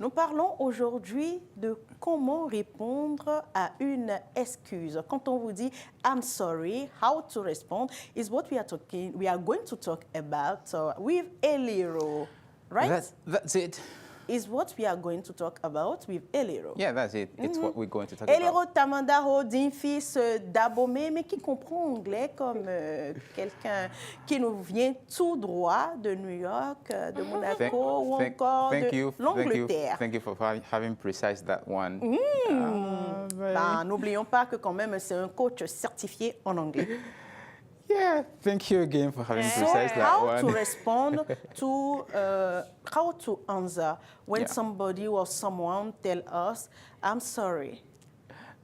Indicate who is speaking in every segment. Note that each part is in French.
Speaker 1: Nous parlons aujourd'hui de comment répondre à une excuse. Quand on vous dit I'm sorry, how to respond is what we are going to talk about with Eliro, right?
Speaker 2: That's it.
Speaker 1: Is what we are going to talk about with Eliro.
Speaker 2: Yeah, that's it. It's what we're going to talk
Speaker 1: Eliro
Speaker 2: about.
Speaker 1: Tamandaro d'un fils d'Abomey, mais qui comprend anglais comme quelqu'un qui nous vient tout droit de New York, de Monaco ou encore de l'Angleterre.
Speaker 2: Thank you for having precised that one.
Speaker 1: Ben, n'oublions pas que quand même c'est un coach certifié en anglais.
Speaker 2: Yeah, thank you again for having precised that
Speaker 1: How
Speaker 2: one.
Speaker 1: to respond to, how to answer when somebody or someone tell us, I'm sorry.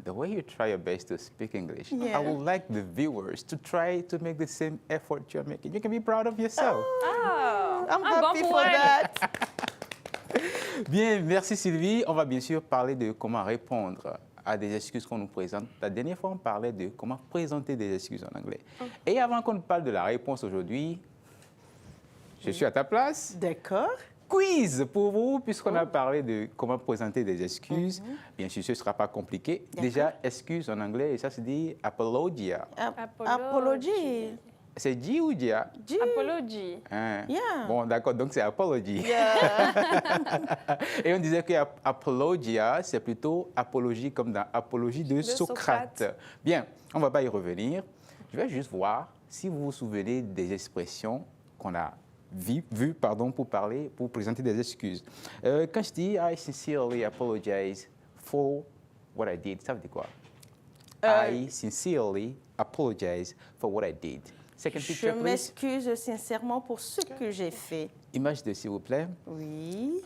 Speaker 2: The way you try your best to speak English,
Speaker 1: Yeah.
Speaker 2: I would like the viewers to try to make the same effort you're making. You can be proud of yourself.
Speaker 1: I'm happy for that.
Speaker 2: Bien, merci Sylvie. On va bien sûr parler de comment répondre à des excuses qu'on nous présente. La dernière fois, on parlait de comment présenter des excuses en anglais. Et avant qu'on ne parle de la réponse aujourd'hui, je suis à ta place.
Speaker 1: D'accord.
Speaker 2: Quiz pour vous, puisqu'on a parlé de comment présenter des excuses. Bien sûr, ce ne sera pas compliqué. Déjà, excuse en anglais, et ça se dit apologia.
Speaker 1: Apology.
Speaker 2: C'est G ou Dia?
Speaker 3: Apology.
Speaker 2: Hein?
Speaker 1: Yeah.
Speaker 2: Bon, d'accord, donc c'est apology.
Speaker 1: Yeah.
Speaker 2: Et on disait que apologia, c'est plutôt apologie comme dans apologie de Socrate. Bien, on ne va pas y revenir. Je vais juste voir si vous vous souvenez des expressions qu'on a vues pour présenter des excuses. Quand je dis I sincerely apologize for what I did, ça veut dire quoi? I sincerely apologize for what I did. Second
Speaker 1: Je
Speaker 2: picture, please.
Speaker 1: m'excuse sincèrement pour ce que j'ai fait.
Speaker 2: Image 2, s'il vous plaît.
Speaker 1: Oui.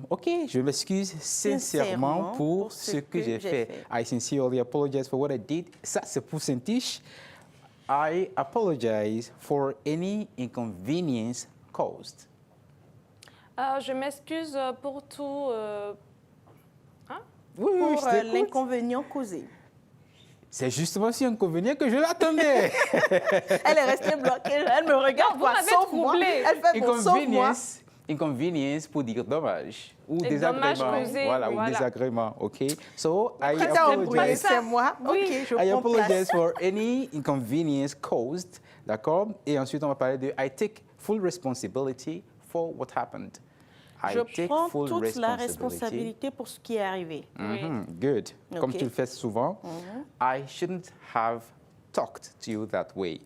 Speaker 2: OK, je m'excuse sincèrement pour ce que j'ai fait. I sincerely apologize for what I did. Ça, c'est pour Saint-Tiche. I apologize for any inconvenience caused.
Speaker 3: Je m'excuse pour tout.
Speaker 2: Oui,
Speaker 1: Pour
Speaker 2: je t'écoute.
Speaker 1: l'inconvénient causé.
Speaker 2: C'est justement si inconvénient que je l'attendais.
Speaker 1: Elle est restée bloquée. Elle me regarde.
Speaker 3: Vous
Speaker 1: quoi,
Speaker 3: m'avez
Speaker 1: sauf moi.
Speaker 3: troublée.
Speaker 1: Elle fait bon, sauf moi.
Speaker 2: Inconvenience pour dire dommage ou
Speaker 3: Et
Speaker 2: désagrément.
Speaker 3: dommage causé,
Speaker 2: Voilà, ou
Speaker 3: voilà.
Speaker 2: désagrément. OK. So, I
Speaker 1: Quand t'as embrouillé,
Speaker 2: apologize.
Speaker 1: c'est moi.
Speaker 3: Oui.
Speaker 1: OK, je
Speaker 2: I
Speaker 1: prends
Speaker 2: apologize
Speaker 1: place.
Speaker 2: for any inconvenience caused. D'accord? Et ensuite, on va parler de I take full responsibility for what happened. I
Speaker 1: Je
Speaker 2: take
Speaker 1: prends
Speaker 2: full
Speaker 1: toute la responsabilité pour ce qui est arrivé.
Speaker 2: Good. Comme
Speaker 1: OK.
Speaker 2: tu le fais souvent. I shouldn't have talked to you that way.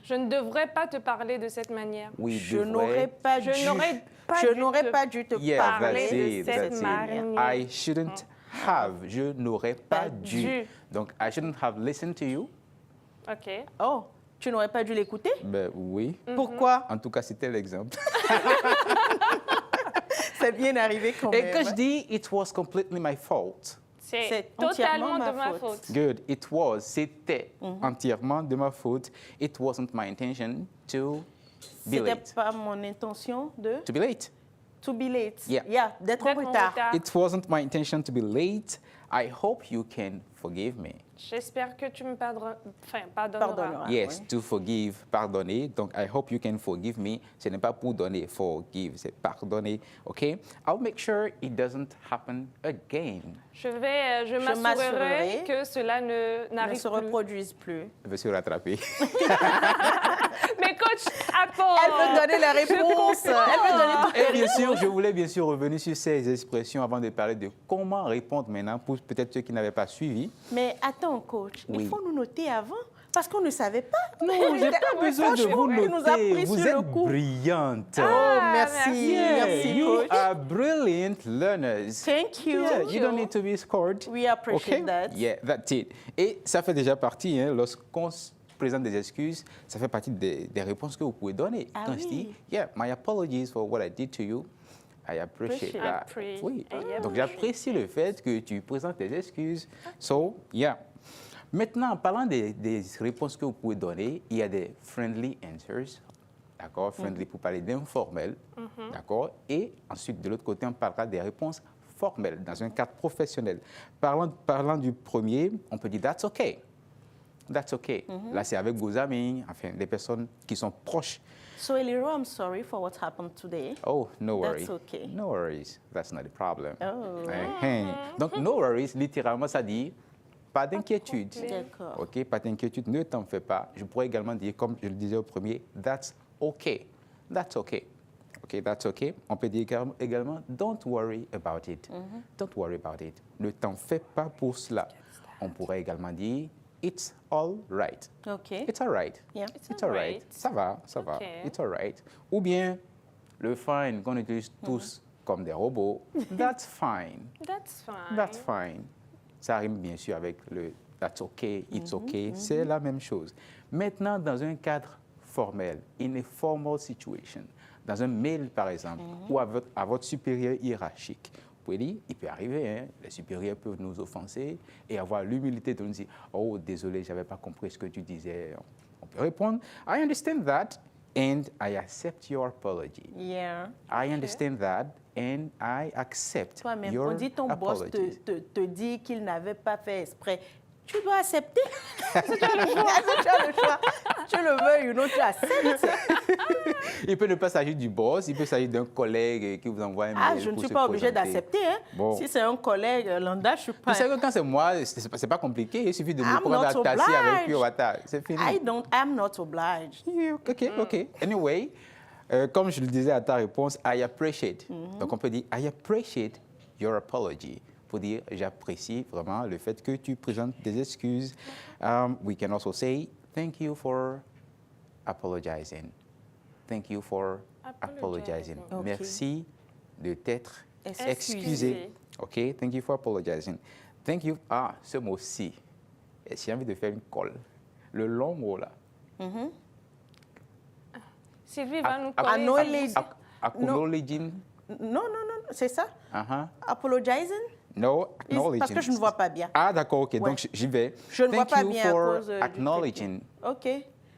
Speaker 3: Je ne devrais pas te parler de cette manière.
Speaker 2: We
Speaker 1: Je
Speaker 2: devrais-
Speaker 1: n'aurais pas dû.
Speaker 3: Je n'aurais pas dû te
Speaker 2: Yeah,
Speaker 3: parler
Speaker 2: that's
Speaker 3: de
Speaker 2: it,
Speaker 3: cette
Speaker 2: that's it.
Speaker 3: manière.
Speaker 2: I shouldn't have. Je n'aurais pas
Speaker 1: Pas
Speaker 2: dû.
Speaker 3: dû.
Speaker 2: Donc, I shouldn't have listened to you.
Speaker 3: OK.
Speaker 1: Oh, tu n'aurais pas dû l'écouter?
Speaker 2: Ben oui.
Speaker 1: Pourquoi?
Speaker 2: En tout cas, c'était l'exemple.
Speaker 1: C'est bien arrivé quand
Speaker 2: Et
Speaker 1: même.
Speaker 2: quand je dis it was completely my fault.
Speaker 3: C'est
Speaker 1: entièrement
Speaker 3: totalement
Speaker 1: ma
Speaker 3: de ma
Speaker 1: faute.
Speaker 3: faute.
Speaker 2: Good. It was. C'était entièrement de ma faute. It wasn't my intention to be
Speaker 1: C'était
Speaker 2: late.
Speaker 1: pas mon intention de
Speaker 2: To be late.
Speaker 1: to be late.
Speaker 2: Yeah.
Speaker 1: D'être en
Speaker 3: D'être en
Speaker 1: retard.
Speaker 3: retard.
Speaker 2: It wasn't my intention to be late. I hope you can forgive me.
Speaker 3: J'espère que tu me pardonneras.
Speaker 1: Pardonneras.
Speaker 2: Yes,
Speaker 1: oui.
Speaker 2: to forgive, pardonner. Donc, I hope you can forgive me. Ce n'est pas pour donner, forgive, c'est pardonner. OK? I'll make sure it doesn't happen again.
Speaker 3: Je m'assurerai
Speaker 1: m'assurerai
Speaker 3: que cela
Speaker 1: Ne
Speaker 3: n'arrive
Speaker 1: se
Speaker 3: plus.
Speaker 1: reproduise plus.
Speaker 2: Je vais se rattraper.
Speaker 3: Mais coach, Apple.
Speaker 1: Elle veut donner la réponse. Elle veut donner toutes
Speaker 2: Et
Speaker 1: les
Speaker 2: bien sûr, je voulais bien sûr revenir sur ces expressions avant de parler de comment répondre maintenant pour peut-être ceux qui n'avaient pas suivi.
Speaker 1: Mais attends, coach,
Speaker 2: Oui.
Speaker 1: il faut nous noter avant. Parce qu'on ne savait pas.
Speaker 2: Non, j'ai pas besoin de vous
Speaker 1: Tu nous as
Speaker 2: noter.
Speaker 1: pris
Speaker 2: Vous
Speaker 1: sur le
Speaker 2: êtes
Speaker 1: coup.
Speaker 2: brillante.
Speaker 1: Oh, merci.
Speaker 3: merci.
Speaker 1: Merci,
Speaker 2: You
Speaker 1: coach.
Speaker 2: are brilliant learners.
Speaker 1: Thank you.
Speaker 2: Yeah, you don't need to be scored.
Speaker 1: We appreciate
Speaker 2: Okay?
Speaker 1: that.
Speaker 2: Yeah, that's it. Et ça fait déjà partie, hein, lorsqu'on se présente des excuses, ça fait partie des réponses que vous pouvez donner.
Speaker 1: Ah
Speaker 2: Quand je
Speaker 1: oui.
Speaker 2: dis, yeah, my apologies for what I did to you, I appreciate that. Oui. Donc j'apprécie le fait que tu présentes des excuses. So, yeah. Maintenant, en parlant des réponses que vous pouvez donner, il y a des friendly answers. D'accord? Friendly pour parler d'informel. D'accord? Et ensuite, de l'autre côté, on parlera des réponses formelles dans un cadre professionnel. Parlant du premier, on peut dire that's okay. that's okay. Là, c'est avec vos amis, enfin, des personnes qui sont proches.
Speaker 1: So, Eliro, I'm sorry for what happened today.
Speaker 2: Oh, no
Speaker 1: That's
Speaker 2: worries.
Speaker 1: okay.
Speaker 2: No worries. That's not a problem.
Speaker 1: Oh.
Speaker 2: Donc, no worries, littéralement, ça dit pas d'inquiétude.
Speaker 1: D'accord.
Speaker 2: OK, pas d'inquiétude, ne t'en fais pas. Je pourrais également dire, comme je le disais au premier, that's okay. That's okay. OK, that's okay. On peut dire également, don't worry about it. Don't worry about it. Ne t'en fais pas pour cela. On pourrait également dire, it's all right.
Speaker 1: Okay.
Speaker 2: It's all right.
Speaker 1: Yeah.
Speaker 2: It's all right. Ça va, ça va.
Speaker 3: Ok.
Speaker 2: It's all right. Ou bien, le fine qu'on utilise tous comme des robots, that's fine.
Speaker 3: That's fine.
Speaker 2: That's fine. Ça rime bien sûr avec le that's okay, it's okay, c'est la même chose. Maintenant, dans un cadre formel, in a formal situation, dans un mail par exemple, ou à votre supérieur hiérarchique, vous pouvez dire, il peut arriver, hein, les supérieurs peuvent nous offenser et avoir l'humilité de nous dire, oh désolé, je n'avais pas compris ce que tu disais. On peut répondre, I understand that and I accept your apology.
Speaker 1: Yeah.
Speaker 2: I understand that and I accept
Speaker 1: Toi-même,
Speaker 2: your
Speaker 1: on dit ton boss
Speaker 2: apologies.
Speaker 1: te dit qu'il n'avait pas fait exprès. Tu dois accepter. Tu as le choix. Tu le veux, tu acceptes.
Speaker 2: Il peut ne pas s'agir du boss, il peut s'agir d'un collègue qui vous envoie un mail.
Speaker 1: Ah, je ne
Speaker 2: pour
Speaker 1: suis
Speaker 2: se
Speaker 1: pas obligée
Speaker 2: présenter.
Speaker 1: d'accepter. Hein.
Speaker 2: Bon.
Speaker 1: Si c'est un collègue lambda, je suis pas.
Speaker 2: Vous savez que quand c'est moi, c'est pas compliqué. Il suffit de me
Speaker 1: I'm
Speaker 2: prendre
Speaker 1: not
Speaker 2: à tasser avec
Speaker 1: obliged.
Speaker 2: Pure Water. C'est fini.
Speaker 1: I'm not obliged.
Speaker 2: OK. Anyway, comme je le disais à ta réponse, I appreciate. Donc on peut dire I appreciate your apology. Pour dire j'apprécie vraiment le fait que tu présentes des excuses. We can also say thank you for apologizing. Thank you for apologizing.
Speaker 1: Ok.
Speaker 2: Merci de t'être
Speaker 1: Excusé.
Speaker 2: excusé. OK, thank you for apologizing. Thank you. Ah, ce mot-ci. J'ai envie de faire une colle. Le long mot là.
Speaker 3: Sylvie va nous
Speaker 1: Acknowledge.
Speaker 3: coller.
Speaker 2: Acknowledging.
Speaker 1: Non, c'est ça. Apologizing.
Speaker 2: No, acknowledging.
Speaker 1: Parce que je ne vois pas bien.
Speaker 2: Ah, d'accord, OK.
Speaker 1: Ouais.
Speaker 2: Donc, j'y vais.
Speaker 1: Je ne vois
Speaker 2: Thank
Speaker 1: pas
Speaker 2: you
Speaker 1: bien à
Speaker 2: for
Speaker 1: cause du
Speaker 2: acknowledging.
Speaker 1: OK.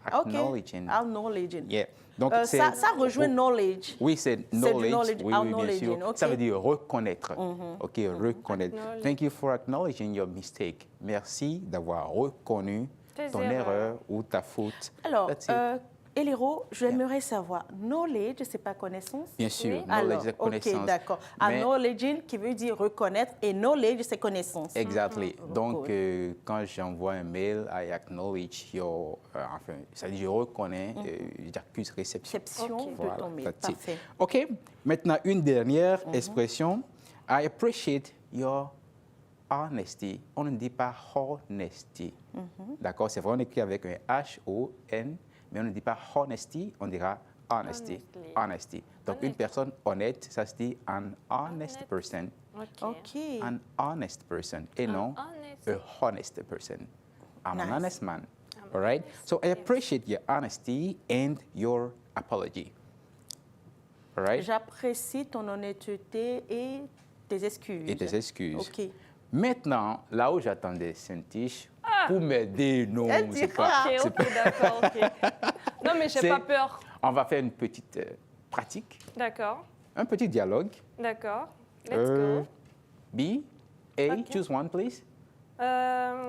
Speaker 2: Acknowledging.
Speaker 1: Acknowledging.
Speaker 2: Yeah. Donc,
Speaker 1: Ça rejoint knowledge.
Speaker 2: Oui, c'est
Speaker 1: du
Speaker 2: knowledge.
Speaker 1: knowledge,
Speaker 2: Oui, bien
Speaker 1: acknowledging,
Speaker 2: sûr.
Speaker 1: OK.
Speaker 2: Ça veut dire reconnaître. OK, reconnaître.
Speaker 3: Acknowledge.
Speaker 2: Thank you for acknowledging your mistake. Merci d'avoir reconnu
Speaker 3: Tes
Speaker 2: ton
Speaker 3: erreurs.
Speaker 2: erreur ou ta faute.
Speaker 1: Alors,
Speaker 2: That's it.
Speaker 1: Eliro, j'aimerais savoir, knowledge, c'est pas connaissance?
Speaker 2: Bien sûr,
Speaker 3: Oui.
Speaker 2: knowledge,
Speaker 1: Alors,
Speaker 2: c'est connaissance.
Speaker 1: OK, d'accord.
Speaker 2: Mais-
Speaker 1: Acknowledging qui veut dire reconnaître et knowledge, c'est connaissance.
Speaker 2: Exactly. Donc,
Speaker 1: Good.
Speaker 2: quand j'envoie un mail, I acknowledge your, enfin, ça dit je reconnais, j'accuse réception.
Speaker 1: Réception
Speaker 3: Ok.
Speaker 1: de
Speaker 2: Voilà,
Speaker 1: ton mail.
Speaker 2: that's it.
Speaker 1: Parfait.
Speaker 2: OK. Maintenant, une dernière expression. I appreciate your honesty. On ne dit pas honesty. D'accord? C'est vrai, on écrit avec un H-O-N, mais on ne dit pas honesty, on dira honesty.
Speaker 3: Honestly.
Speaker 2: Honesty. Donc, une
Speaker 3: Honnête.
Speaker 2: personne honnête, ça se dit an honest person.
Speaker 3: OK.
Speaker 1: OK.
Speaker 2: An honest person. Et non,
Speaker 3: honest.
Speaker 2: a honest person. I'm
Speaker 1: Nice.
Speaker 2: an honest man. All right? So, I appreciate your honesty and your apology. All right?
Speaker 1: J'apprécie ton honnêteté et tes excuses.
Speaker 2: Et tes excuses.
Speaker 1: OK.
Speaker 2: Maintenant, là où j'attendais Saint-Tiche, pour m'aider, non,
Speaker 1: Elle
Speaker 2: c'est
Speaker 1: dira.
Speaker 2: pas.
Speaker 3: OK, OK, d'accord, OK. Non, mais j'ai
Speaker 2: C'est-
Speaker 3: pas peur.
Speaker 2: On va faire une petite pratique,
Speaker 3: D'accord,
Speaker 2: un petit dialogue.
Speaker 3: d'accord. Let's go.
Speaker 2: B, A,
Speaker 3: Ok.
Speaker 2: choose one, please.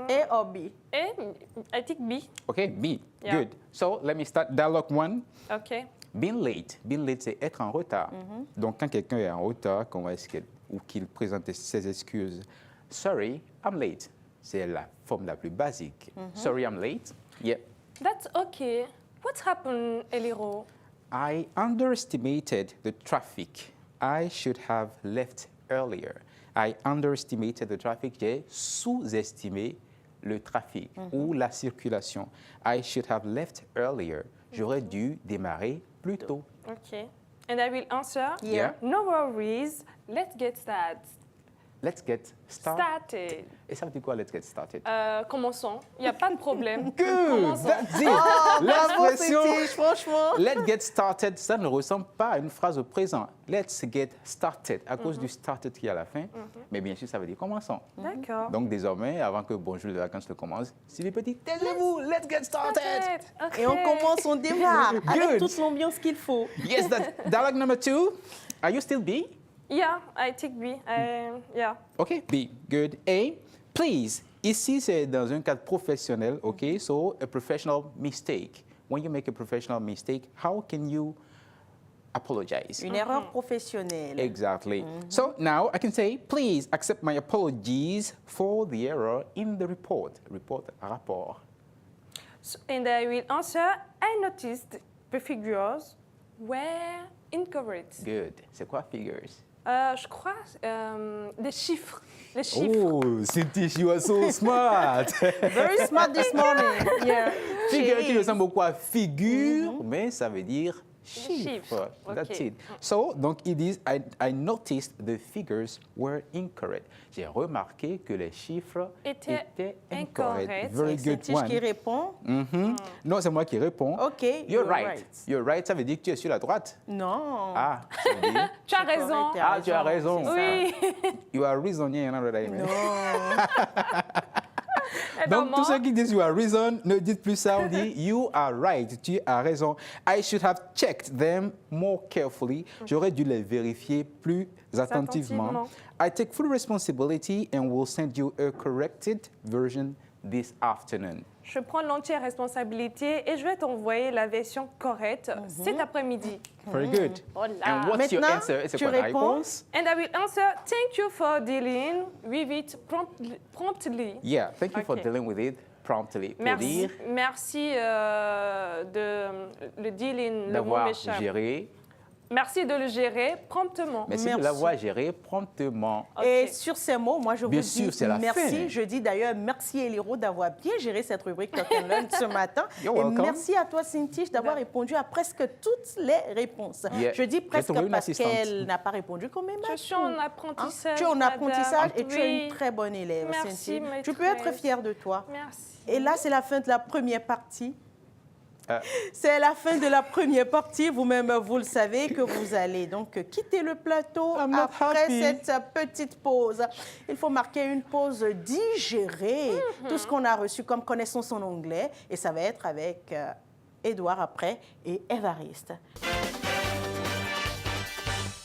Speaker 1: Et hobby.
Speaker 3: I think B.
Speaker 2: OK, B,
Speaker 3: Yeah.
Speaker 2: good. So, let me start dialogue one.
Speaker 3: OK.
Speaker 2: Being late, c'est être en retard. Donc, quand quelqu'un est en retard, ou qu'il présente ses excuses, sorry, I'm late. C'est la forme la plus basique. Sorry, I'm late. Yeah.
Speaker 3: That's OK. What happened, Eliro?
Speaker 2: I underestimated the traffic. I should have left earlier. I underestimated the traffic. J'ai sous-estimé le trafic ou la circulation. I should have left earlier. J'aurais dû démarrer plus tôt.
Speaker 3: OK. And I will answer.
Speaker 2: Yeah.
Speaker 3: No worries. Let's get started.
Speaker 2: Let's get started.
Speaker 3: Started.
Speaker 2: Et ça veut dire quoi, let's get started?
Speaker 3: Commençons. Il n'y a pas de problème.
Speaker 2: Good!
Speaker 3: Commençons.
Speaker 2: That's it!
Speaker 1: Bravo,
Speaker 2: L'expression
Speaker 1: Saint-Tiche, franchement.
Speaker 2: let's get started, ça ne ressemble pas à une phrase au présent. Let's get started, à cause du started qui est à la fin. Mais bien sûr, ça veut dire commençons.
Speaker 3: D'accord.
Speaker 2: Donc désormais, avant que Bonjour les vacances ne commence, si les petits, taisez-vous, let's get started!
Speaker 3: OK.
Speaker 1: Et on commence, on démarre avec
Speaker 2: Good.
Speaker 1: toute l'ambiance qu'il faut.
Speaker 2: Yes, that dialogue number 2. Are you still B?
Speaker 3: Yeah, I take B. Yeah.
Speaker 2: Okay, B. Good. A. Please Ici, c'est dans un cadre professionnel, OK? So, a professional mistake. When you make a professional mistake, how can you apologize?
Speaker 1: Une erreur professionnelle.
Speaker 2: Exactly. So now I can say, please accept my apologies for the error in the report. Rapport.
Speaker 3: And I will answer, I noticed the figures were incorrect.
Speaker 2: Good. C'est quoi figures?
Speaker 3: Je crois des chiffres. Les chiffres.
Speaker 2: Oh, Cynthia, you are so smart.
Speaker 1: Very smart this morning.
Speaker 3: Yeah.
Speaker 2: Figure qui
Speaker 1: She is.
Speaker 2: ressemble beaucoup à figure, mais ça veut dire chiffre.
Speaker 3: chiffres.
Speaker 2: That's
Speaker 3: Ok.
Speaker 2: it. So, donc, ils disent, I noticed the figures were incorrect. J'ai remarqué que les chiffres
Speaker 3: Étaient
Speaker 2: incorrects.
Speaker 3: incorrects.
Speaker 2: Very
Speaker 1: C'est
Speaker 2: good
Speaker 1: Tish
Speaker 2: one.
Speaker 1: qui répond.
Speaker 2: Non, c'est moi qui réponds.
Speaker 1: OK,
Speaker 2: You're right. You're right, ça veut dire que tu es sur la droite.
Speaker 1: Non.
Speaker 2: Ah, ça veut dire,
Speaker 3: Tu as raison.
Speaker 1: correct,
Speaker 2: ah, tu as raison.
Speaker 3: Oui.
Speaker 2: You are reasoning, you know what I mean?
Speaker 1: Non.
Speaker 3: Et
Speaker 2: Donc,
Speaker 3: dans
Speaker 2: tous
Speaker 3: moi,
Speaker 2: ceux qui disent you are reason, ne dites plus ça, on dit you are right, tu as raison. I should have checked them more carefully. J'aurais dû les vérifier plus attentivement.
Speaker 3: Attentivement.
Speaker 2: I take full responsibility and will send you a corrected version this afternoon.
Speaker 3: je prends l'entière responsabilité et je vais t'envoyer la version correcte cet après-midi.
Speaker 2: Very good.
Speaker 3: Oh là.
Speaker 2: And what's your
Speaker 1: Maintenant,
Speaker 2: answer? C'est
Speaker 1: tu
Speaker 2: quoi ta
Speaker 1: réponds?
Speaker 2: réponse?
Speaker 3: And I will answer, thank you for dealing with it promptly.
Speaker 2: Yeah, thank you for
Speaker 3: Okay.
Speaker 2: dealing with it promptly. Pour
Speaker 3: Merci,
Speaker 2: dire
Speaker 3: merci de le dealing, le mot
Speaker 2: d'avoir
Speaker 3: m'échappe.
Speaker 2: géré.
Speaker 3: Merci de le gérer promptement.
Speaker 2: Merci,
Speaker 1: Merci.
Speaker 2: de l'avoir géré promptement.
Speaker 3: Ok.
Speaker 1: Et sur ces mots, moi, je vous
Speaker 2: Bien
Speaker 1: dis
Speaker 2: sûr, c'est la
Speaker 1: merci.
Speaker 2: fin.
Speaker 1: Je dis d'ailleurs merci, Eliro, d'avoir bien géré cette rubrique Talk and Learn ce matin.
Speaker 2: You're
Speaker 1: Et
Speaker 2: welcome.
Speaker 1: merci à toi, Cynthia, d'avoir répondu à presque toutes les réponses.
Speaker 2: Yeah.
Speaker 1: Je dis
Speaker 2: J'ai
Speaker 1: presque
Speaker 2: trouvé une
Speaker 1: parce
Speaker 2: assistante.
Speaker 1: qu'elle n'a pas répondu quand même.
Speaker 3: Je suis en apprentissage.
Speaker 1: Tu es en
Speaker 3: madame.
Speaker 1: apprentissage et tu es
Speaker 3: Oui.
Speaker 1: une très bonne élève,
Speaker 3: Merci,
Speaker 1: Cynthia. Tu peux être
Speaker 3: maîtresse.
Speaker 1: fière de toi.
Speaker 3: Merci.
Speaker 1: Et là, c'est la fin de la première partie.
Speaker 2: Ah.
Speaker 1: C'est la fin de la première partie. Vous-même, vous le savez que vous allez donc quitter le plateau
Speaker 2: I'm not
Speaker 1: après
Speaker 2: happy.
Speaker 1: cette petite pause. Il faut marquer une pause digérer tout ce qu'on a reçu comme connaissance en anglais. Et ça va être avec Édouard après et Évariste.